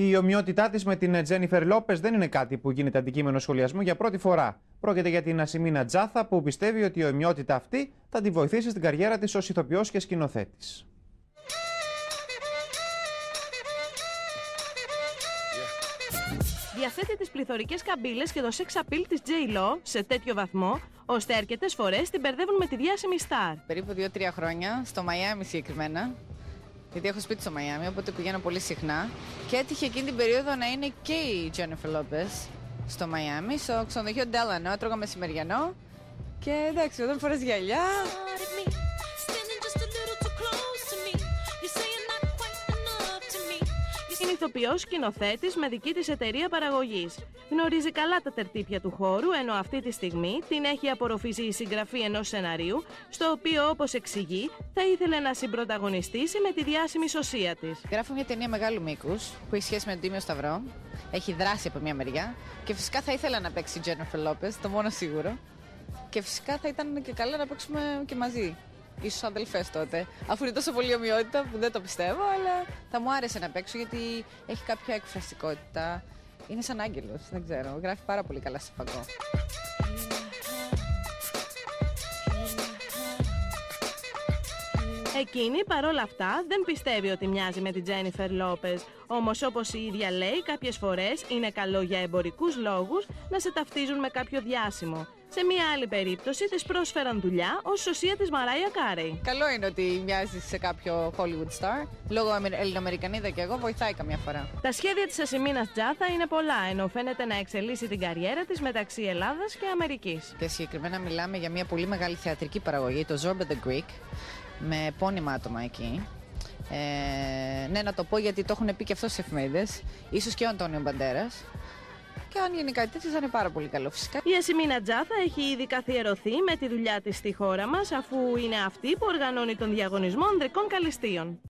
Η ομοιότητά της με την Τζένιφερ Λόπες δεν είναι κάτι που γίνεται αντικείμενο σχολιασμού για πρώτη φορά. Πρόκειται για την Ασημίνα Τζάθα, που πιστεύει ότι η ομοιότητα αυτή θα τη βοηθήσει στην καριέρα της ως ηθοποιός και σκηνοθέτης. Διαθέτει τις πληθωρικές καμπύλες και το sex appeal της J-Lo σε τέτοιο βαθμό, ώστε αρκετές φορές την μπερδεύουν με τη διάσημη στάρ. Περίπου 2-3 χρόνια, στο Μαϊάμι συγκεκριμένα, γιατί έχω σπίτι στο Μαϊάμι, οπότε πηγαίνω πολύ συχνά. Και έτυχε εκείνη την περίοδο να είναι και η Τζένιφερ Λόπες στο Μαϊάμι, στο ξενοδοχείο Ντέλανο. Έτρωγα μεσημεριανό και εντάξει, όταν φορές γυαλιά. Είναι ηθοποιός σκηνοθέτης με δική της εταιρεία παραγωγής. Γνωρίζει καλά τα τερτύπια του χώρου, ενώ αυτή τη στιγμή την έχει απορροφήσει η συγγραφή ενός σεναρίου, στο οποίο, όπως εξηγεί, θα ήθελε να συμπροταγωνιστήσει με τη διάσημη σωσία της. Γράφω μια ταινία μεγάλου μήκους που έχει σχέση με τον Τίμιο Σταυρό. Έχει δράση από μια μεριά. Και φυσικά θα ήθελα να παίξει η Τζένιφερ Λόπες, το μόνο σίγουρο. Και φυσικά θα ήταν και καλό να παίξουμε και μαζί. Ίσως αδελφές τότε. Αφού είναι τόσο πολύ ομοιότητα που δεν το πιστεύω, αλλά θα μου άρεσε να παίξω γιατί έχει κάποια εκφραστικότητα. Είναι σαν άγγελος, δεν ξέρω. Γράφει πάρα πολύ καλά στο φακό. Εκείνη, παρόλα αυτά, δεν πιστεύει ότι μοιάζει με την Τζένιφερ Λόπες. Όμως, όπως η ίδια λέει, κάποιες φορές είναι καλό για εμπορικούς λόγους να σε ταυτίζουν με κάποιο διάσημο. Σε μία άλλη περίπτωση της πρόσφεραν δουλειά ως σωσία της Μαράια Κάρεϊ. Καλό είναι ότι μοιάζει σε κάποιο Hollywood star. Λόγω Ελληνοαμερικανίδα και εγώ βοηθάει καμιά φορά. Τα σχέδια της Ασημίνας Τζάθα είναι πολλά, ενώ φαίνεται να εξελίσσει την καριέρα της μεταξύ Ελλάδας και Αμερικής. Και συγκεκριμένα μιλάμε για μια πολύ μεγάλη θεατρική παραγωγή, το Zorba the Greek, με επώνυμα άτομα εκεί. Ναι, να το πω γιατί το έχουν πει και αυτό στις εφημερίδες. Ίσως και ο Αντώνιο Μπαντέρας. Και αν γίνει κάτι τέτοιο θα είναι πάρα πολύ καλό φυσικά. Η Ασημίνα Τζάθα έχει ήδη καθιερωθεί με τη δουλειά της στη χώρα μας, αφού είναι αυτή που οργανώνει τον διαγωνισμό ανδρικών καλυστείων.